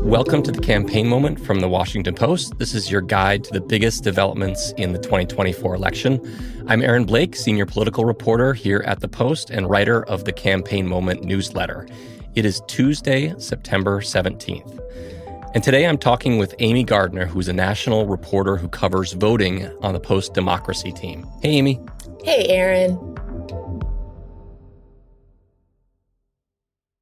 Welcome to the Campaign Moment from The Washington Post. This is your guide to the biggest developments in the 2024 election. I'm Aaron Blake, senior political reporter here at The Post and writer of the Campaign Moment newsletter. It is Tuesday, September 17th. And today I'm talking with Amy Gardner, who's a national reporter who covers voting on the Post Democracy team. Hey, Amy. Hey, Aaron.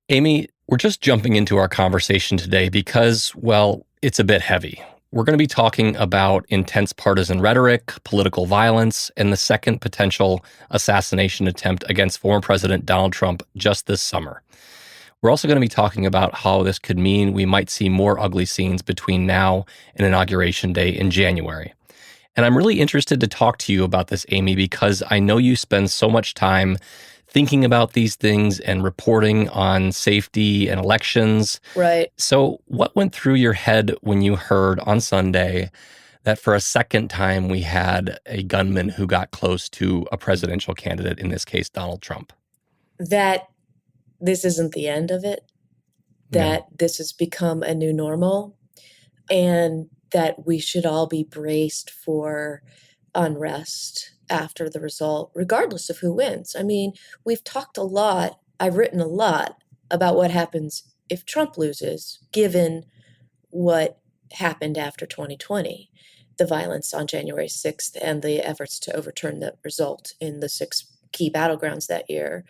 Amy, we're just jumping into our conversation today because, well, it's a bit heavy. We're going to be talking about intense partisan rhetoric, political violence, and the second potential assassination attempt against former President Donald Trump just this summer. We're also going to be talking about how this could mean we might see more ugly scenes between now and Inauguration Day in January. And I'm really interested to talk to you about this, Amy, because I know you spend so much time thinking about these things and reporting on safety and elections. Right. So what went through your head when you heard on Sunday that for a second time we had a gunman who got close to a presidential candidate, in this case, Donald Trump? That this isn't the end of it, that this has become a new normal, and that we should all be braced for unrest after the result, regardless of who wins. I mean, we've talked a lot, I've written a lot about what happens if Trump loses, given what happened after 2020, the violence on January 6th and the efforts to overturn the result in the 6 key battlegrounds that year.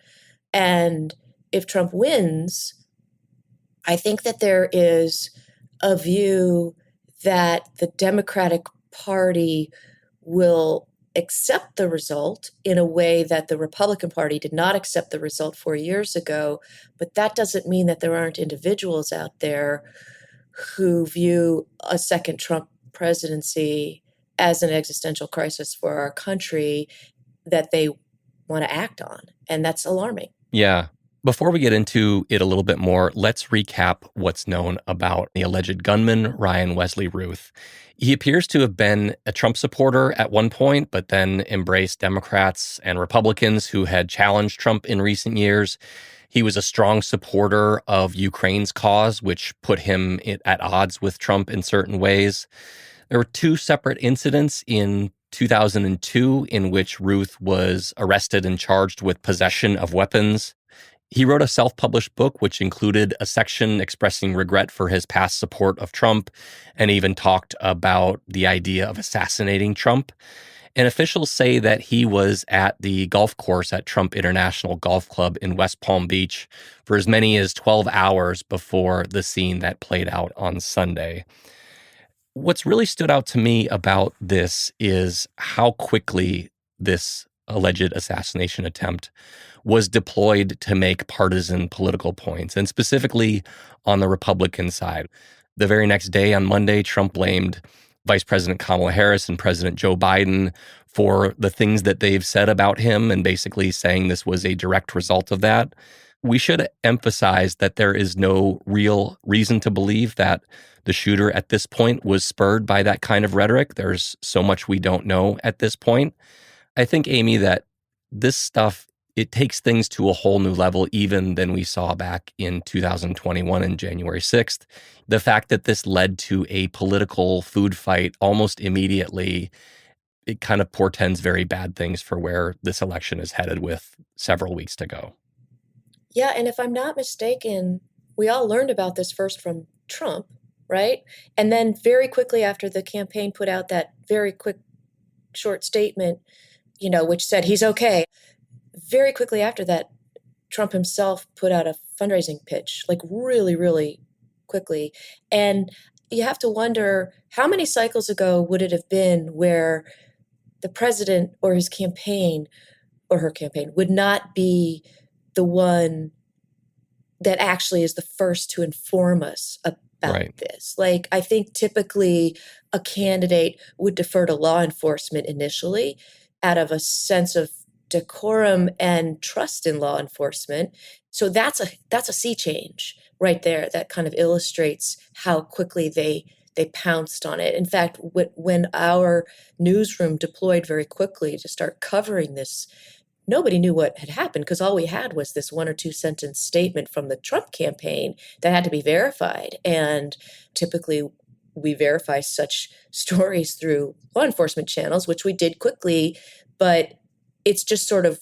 And if Trump wins, I think that there is a view that the Democratic Party will accept the result in a way that the Republican Party did not accept the result 4 years ago. But that doesn't mean that there aren't individuals out there who view a second Trump presidency as an existential crisis for our country that they want to act on. And that's alarming. Yeah. Before we get into it a little bit more, let's recap what's known about the alleged gunman, Ryan Wesley Ruth. He appears to have been a Trump supporter at one point, but then embraced Democrats and Republicans who had challenged Trump in recent years. He was a strong supporter of Ukraine's cause, which put him at odds with Trump in certain ways. There were 2 separate incidents in 2002 in which Ruth was arrested and charged with possession of weapons. He wrote a self-published book which included a section expressing regret for his past support of Trump and even talked about the idea of assassinating Trump. And officials say that he was at the golf course at Trump International Golf Club in West Palm Beach for as many as 12 hours before the scene that played out on Sunday. What's really stood out to me about this is how quickly this alleged assassination attempt was deployed to make partisan political points, and specifically on the Republican side. The very next day, on Monday, Trump blamed Vice President Kamala Harris and President Joe Biden for the things that they've said about him, and basically saying this was a direct result of that. We should emphasize that there is no real reason to believe that the shooter at this point was spurred by that kind of rhetoric. There's so much we don't know at this point. I think, Amy, that this stuff, it takes things to a whole new level, even than we saw back in 2021 and January 6th. The fact that this led to a political food fight almost immediately, it kind of portends very bad things for where this election is headed with several weeks to go. Yeah, and if I'm not mistaken, we all learned about this first from Trump, right? And then very quickly after the campaign put out that very quick, short statement, which said he's okay. Very quickly after that, Trump himself put out a fundraising pitch, like really, really quickly. And you have to wonder, how many cycles ago would it have been where the president or his campaign or her campaign would not be the one that actually is the first to inform us about this? Like, I think typically a candidate would defer to law enforcement initially out of a sense of decorum and trust in law enforcement. So that's a sea change right there that kind of illustrates how quickly they pounced on it. In fact, when our newsroom deployed very quickly to start covering this nobody knew what had happened because all we had was this 1 or 2 sentence statement from the Trump campaign that had to be verified. And typically, we verify such stories through law enforcement channels, which we did quickly, but it's just sort of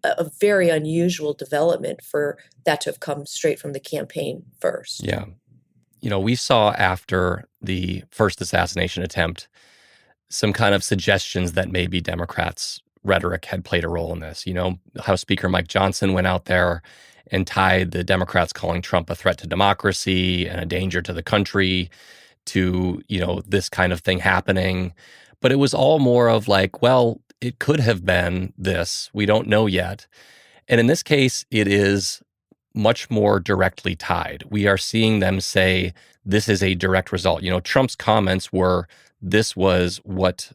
a very unusual development for that to have come straight from the campaign first. Yeah. We saw after the first assassination attempt some kind of suggestions that maybe Democrats' rhetoric had played a role in this. House Speaker Mike Johnson went out there and tied the Democrats calling Trump a threat to democracy and a danger to the country to, this kind of thing happening. But it was all more of like, well, it could have been this. We don't know yet. And in this case, it is much more directly tied. We are seeing them say this is a direct result. Trump's comments were this was what,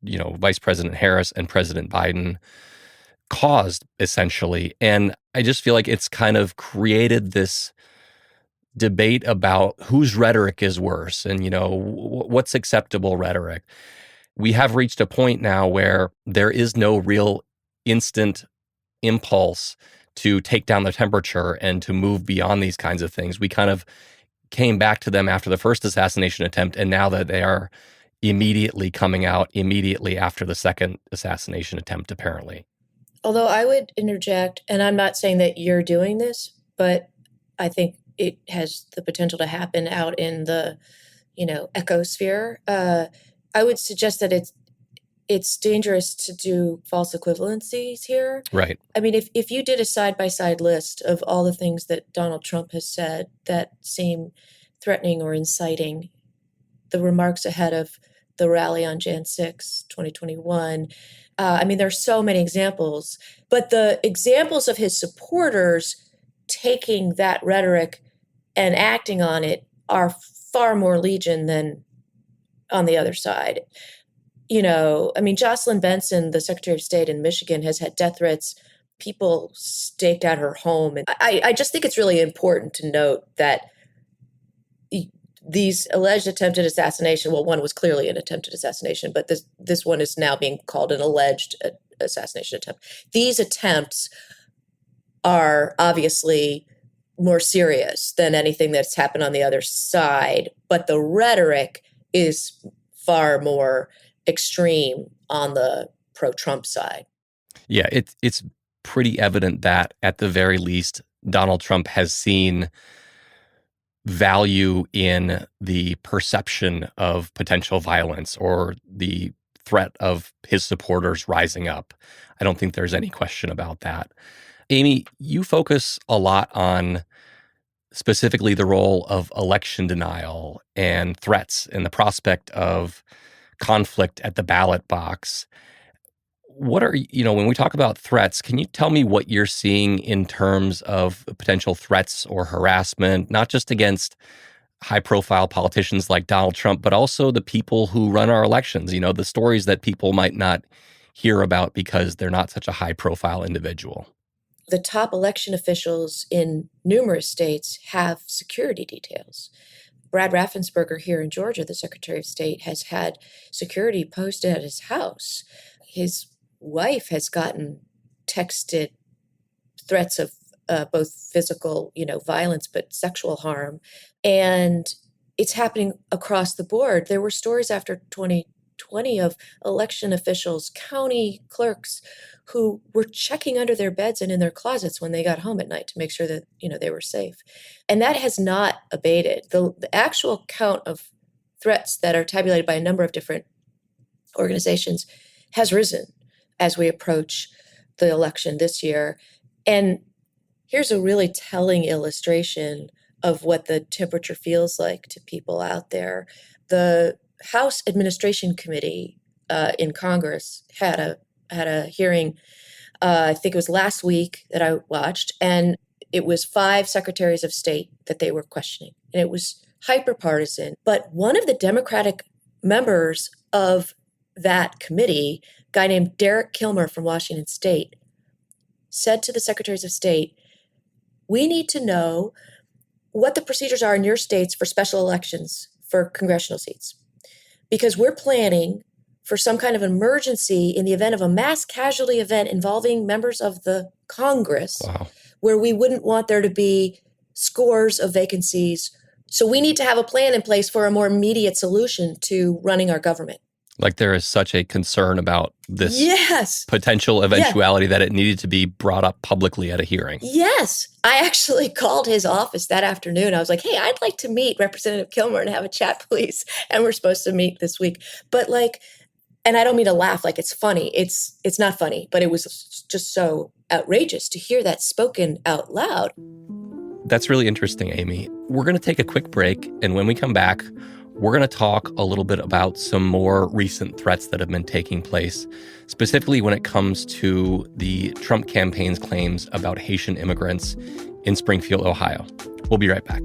Vice President Harris and President Biden caused essentially. And I just feel like it's kind of created this debate about whose rhetoric is worse and, what's acceptable rhetoric. We have reached a point now where there is no real instant impulse to take down the temperature and to move beyond these kinds of things. We kind of came back to them after the first assassination attempt, and now that they are immediately coming out immediately after the second assassination attempt, apparently. Although I would interject, and I'm not saying that you're doing this, but I think it has the potential to happen out in the, ecosphere. I would suggest that it's dangerous to do false equivalencies here. Right. I mean, if you did a side-by-side list of all the things that Donald Trump has said that seem threatening or inciting, the remarks ahead of the rally on Jan 6, 2021, there are so many examples, but the examples of his supporters taking that rhetoric and acting on it are far more legion than on the other side. Jocelyn Benson, the Secretary of State in Michigan, has had death threats. People staked out her home. And I just think it's really important to note that these alleged attempted assassination, well, one was clearly an attempted assassination, but this one is now being called an alleged assassination attempt. These attempts are obviously more serious than anything that's happened on the other side, but the rhetoric is far more extreme on the pro-Trump side. Yeah, it's pretty evident that at the very least, Donald Trump has seen value in the perception of potential violence or the threat of his supporters rising up. I don't think there's any question about that. Amy, you focus a lot on specifically the role of election denial and threats and the prospect of conflict at the ballot box. What are, when we talk about threats, can you tell me what you're seeing in terms of potential threats or harassment, not just against high profile politicians like Donald Trump, but also the people who run our elections, the stories that people might not hear about because they're not such a high profile individual? The top election officials in numerous states have security details. Brad Raffensperger here in Georgia, the Secretary of State, has had security posted at his house. His wife has gotten texted threats of both physical, violence, but sexual harm. And it's happening across the board. There were stories after 2020 of election officials, county clerks, who were checking under their beds and in their closets when they got home at night to make sure that, they were safe. And that has not abated. The actual count of threats that are tabulated by a number of different organizations has risen as we approach the election this year. And here's a really telling illustration of what the temperature feels like to people out there. The House Administration Committee in Congress had a hearing, I think it was last week that I watched, and it was 5 secretaries of state that they were questioning. And it was hyper-partisan. But one of the Democratic members of that committee, a guy named Derek Kilmer from Washington State, said to the secretaries of state, we need to know what the procedures are in your states for special elections for congressional seats. Because we're planning for some kind of emergency in the event of a mass casualty event involving members of the Congress, Wow. where we wouldn't want there to be scores of vacancies. So we need to have a plan in place for a more immediate solution to running our government. Like there is such a concern about this Yes. potential eventuality that it needed to be brought up publicly at a hearing. Yes. I actually called his office that afternoon. I was like, hey, I'd like to meet Representative Kilmer and have a chat, please. And we're supposed to meet this week. But and I don't mean to laugh like it's funny. It's not funny, but it was just so outrageous to hear that spoken out loud. That's really interesting, Amy. We're going to take a quick break. And when we come back, we're going to talk a little bit about some more recent threats that have been taking place, specifically when it comes to the Trump campaign's claims about Haitian immigrants in Springfield, Ohio. We'll be right back.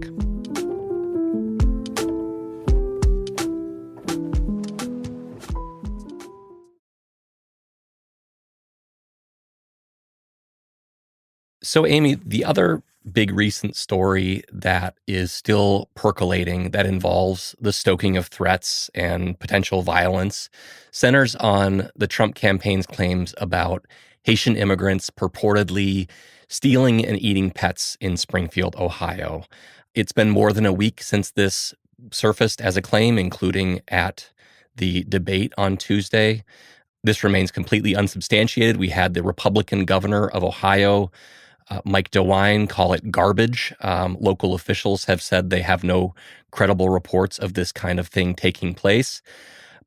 So, Amy, the other big recent story that is still percolating that involves the stoking of threats and potential violence centers on the Trump campaign's claims about Haitian immigrants purportedly stealing and eating pets in Springfield, Ohio. It's been more than a week since this surfaced as a claim, including at the debate on Tuesday. This remains completely unsubstantiated. We had the Republican governor of Ohio, Mike DeWine, call it garbage. Local officials have said they have no credible reports of this kind of thing taking place.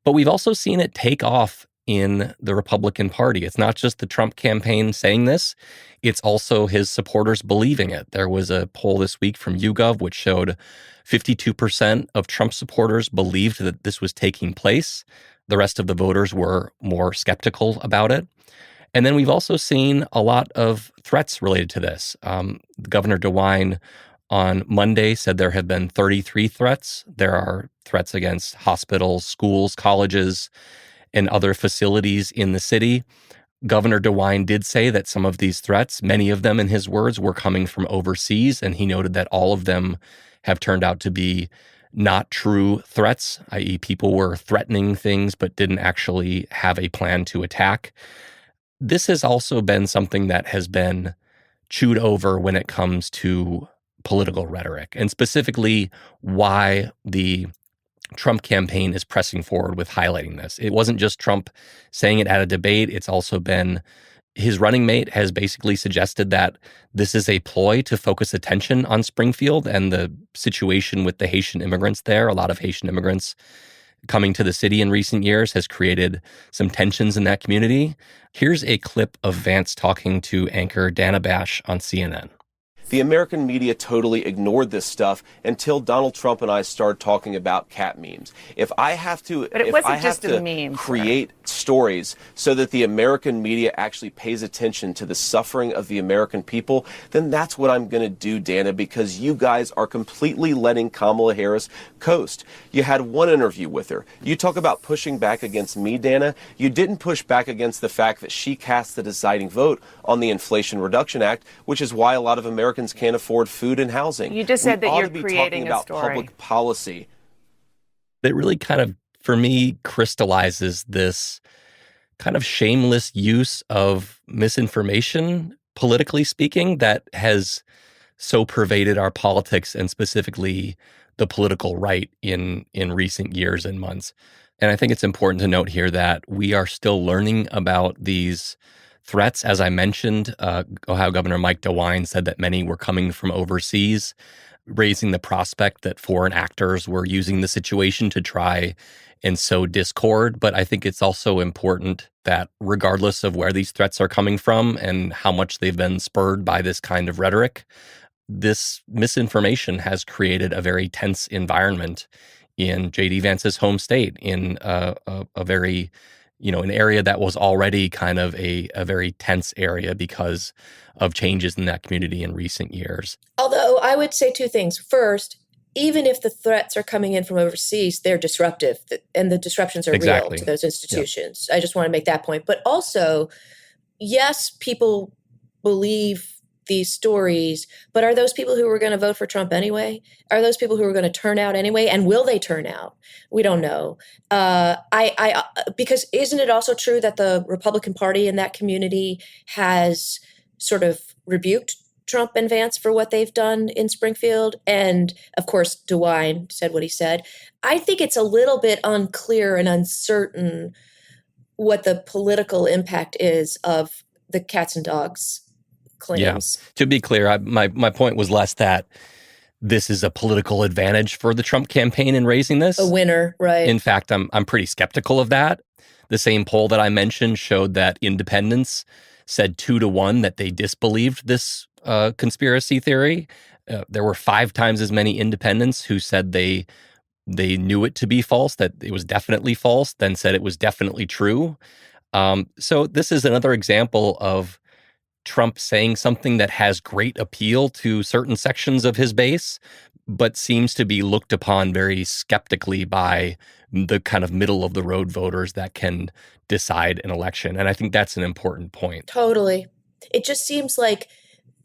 But we've also seen it take off in the Republican Party. It's not just the Trump campaign saying this, it's also his supporters believing it. There was a poll this week from YouGov which showed 52% of Trump supporters believed that this was taking place. The rest of the voters were more skeptical about it. And then we've also seen a lot of threats related to this. Governor DeWine on Monday said there have been 33 threats. There are threats against hospitals, schools, colleges, and other facilities in the city. Governor DeWine did say that some of these threats, many of them in his words, were coming from overseas, and he noted that all of them have turned out to be not true threats, i.e. people were threatening things but didn't actually have a plan to attack. This has also been something that has been chewed over when it comes to political rhetoric, and specifically why the Trump campaign is pressing forward with highlighting this. It wasn't just Trump saying it at a debate. It's also been his running mate has basically suggested that this is a ploy to focus attention on Springfield and the situation with the Haitian immigrants there. A lot of Haitian immigrants coming to the city in recent years has created some tensions in that community. Here's a clip of Vance talking to anchor Dana Bash on CNN. The American media totally ignored this stuff until Donald Trump and I started talking about cat memes. If I have to, but it wasn't just a meme, create stories so that the American media actually pays attention to the suffering of the American people, then that's what I'm going to do, Dana, because you guys are completely letting Kamala Harris coast. You had one interview with her. You talk about pushing back against me, Dana. You didn't push back against the fact that she cast the deciding vote on the Inflation Reduction Act, which is why a lot of Americans can't afford food and housing. You just said that you're creating a story. Public policy. It really kind of, for me, crystallizes this kind of shameless use of misinformation, politically speaking, that has so pervaded our politics and specifically the political right in recent years and months. And I think it's important to note here that we are still learning about these threats. As I mentioned, Ohio Governor Mike DeWine said that many were coming from overseas, raising the prospect that foreign actors were using the situation to try and sow discord. But I think it's also important that regardless of where these threats are coming from and how much they've been spurred by this kind of rhetoric, this misinformation has created a very tense environment in J.D. Vance's home state, in a very an area that was already kind of a very tense area because of changes in that community in recent years. Although I would say two things. First, even if the threats are coming in from overseas, they're disruptive, and the disruptions are real to those institutions. Yep. I just want to make that point. But also, yes, people believe these stories, but are those people who are going to vote for Trump anyway? Are those people who are going to turn out anyway? And will they turn out? We don't know. Because isn't it also true that the Republican Party in that community has sort of rebuked Trump and Vance for what they've done in Springfield? And of course, DeWine said what he said. I think it's a little bit unclear and uncertain what the political impact is of the cats and dogs claims. Yeah. To be clear, my point was less that this is a political advantage for the Trump campaign in raising this. A winner, right? In fact, I'm pretty skeptical of that. The same poll that I mentioned showed that independents said 2-1 that they disbelieved this conspiracy theory. There were 5 times as many independents who said they knew it to be false, that it was definitely false, then said it was definitely true. So this is another example of Trump saying something that has great appeal to certain sections of his base, but seems to be looked upon very skeptically by the kind of middle of the road voters that can decide an election. And I think that's an important point. Totally. It just seems like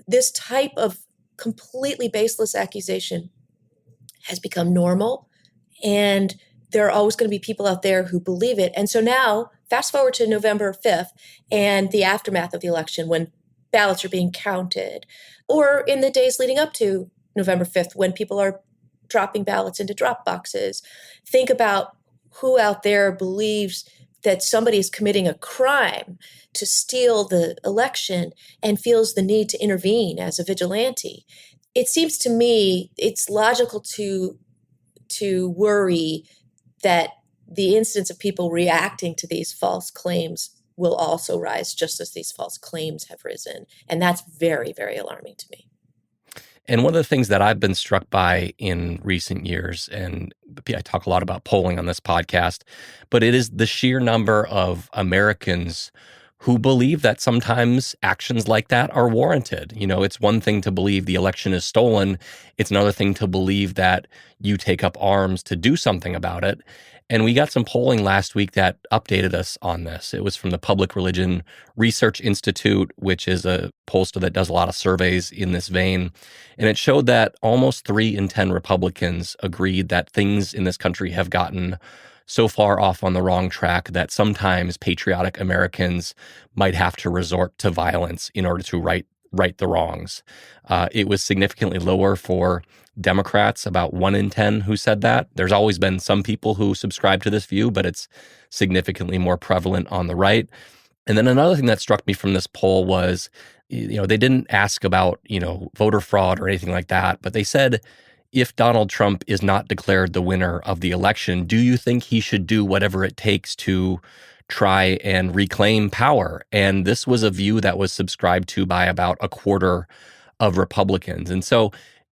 this type of completely baseless accusation has become normal, and there are always going to be people out there who believe it. And so now, fast forward to November 5th and the aftermath of the election, when ballots are being counted, or in the days leading up to November 5th, when people are dropping ballots into drop boxes. Think about who out there believes that somebody is committing a crime to steal the election and feels the need to intervene as a vigilante. It seems to me it's logical to worry that the incidence of people reacting to these false claims will also rise, just as these false claims have risen. And that's very, very alarming to me. And one of the things that I've been struck by in recent years, and I talk a lot about polling on this podcast, but it is the sheer number of Americans who believe that sometimes actions like that are warranted. You know, it's one thing to believe the election is stolen. It's another thing to believe that you take up arms to do something about it. And we got some polling last week that updated us on this. It was from the Public Religion Research Institute, which is a pollster that does a lot of surveys in this vein. And it showed that almost 3 in 10 Republicans agreed that things in this country have gotten so far off on the wrong track that sometimes patriotic Americans might have to resort to violence in order to right the wrongs. It was significantly lower for Democrats, about 1 in 10 who said that. There's always been some people who subscribe to this view, but it's significantly more prevalent on the right. And then another thing that struck me from this poll was, you know, they didn't ask about, you know, voter fraud or anything like that, but they said, if Donald Trump is not declared the winner of the election, do you think he should do whatever it takes to try and reclaim power? And this was a view that was subscribed to by about a quarter of Republicans.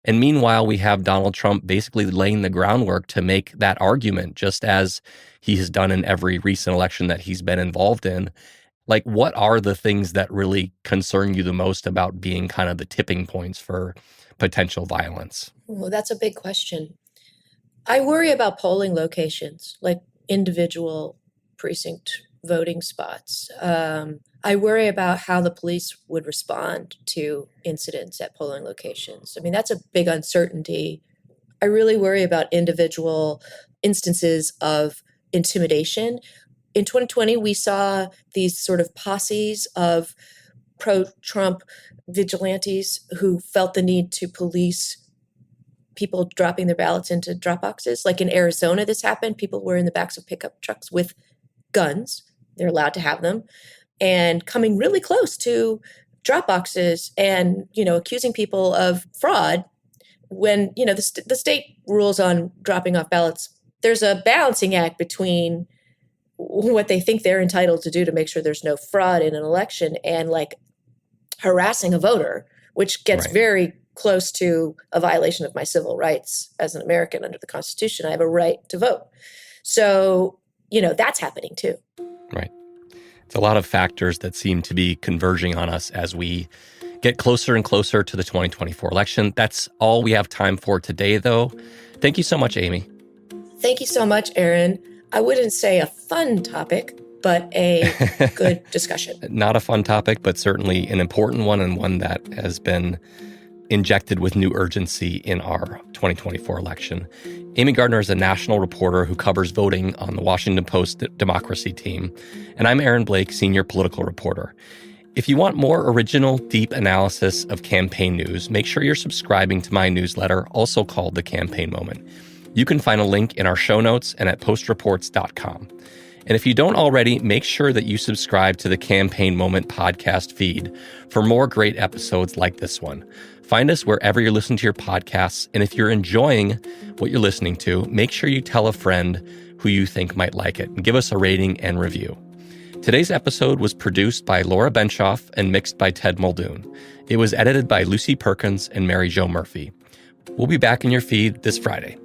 And meanwhile, we have Donald Trump basically laying the groundwork to make that argument, just as he has done in every recent election that he's been involved in. Like, what are the things that really concern you the most about being kind of the tipping points for potential violence? Well, that's a big question. I worry about polling locations, like individual precinct voting spots. I worry about how the police would respond to incidents at polling locations. I mean, that's a big uncertainty. I really worry about individual instances of intimidation. In 2020, we saw these sort of posses of pro-Trump vigilantes who felt the need to police people dropping their ballots into drop boxes. Like in Arizona, this happened. People were in the backs of pickup trucks with guns. They're allowed to have them, and coming really close to drop boxes and, you know, accusing people of fraud when, you know, the state rules on dropping off ballots. There's a balancing act between what they think they're entitled to do to make sure there's no fraud in an election and like harassing a voter, which gets very close to a violation of my civil rights as an American under the Constitution. I have a right to vote. So, you know, that's happening too. Right. It's a lot of factors that seem to be converging on us as we get closer and closer to the 2024 election. That's all we have time for today, though. Thank you so much, Amy. Thank you so much, Aaron. I wouldn't say a fun topic, but a good discussion. Not a fun topic, but certainly an important one, and one that has been injected with new urgency in our 2024 election. Amy Gardner is a national reporter who covers voting on the Washington Post Democracy team, and I'm Aaron Blake, senior political reporter. If you want more original, deep analysis of campaign news, make sure you're subscribing to my newsletter, also called The Campaign Moment. You can find a link in our show notes and at postreports.com. And if you don't already, make sure that you subscribe to the Campaign Moment podcast feed for more great episodes like this one. Find us wherever you're listening to your podcasts. And if you're enjoying what you're listening to, make sure you tell a friend who you think might like it and give us a rating and review. Today's episode was produced by Laura Benshoff and mixed by Ted Muldoon. It was edited by Lucy Perkins and Mary Jo Murphy. We'll be back in your feed this Friday.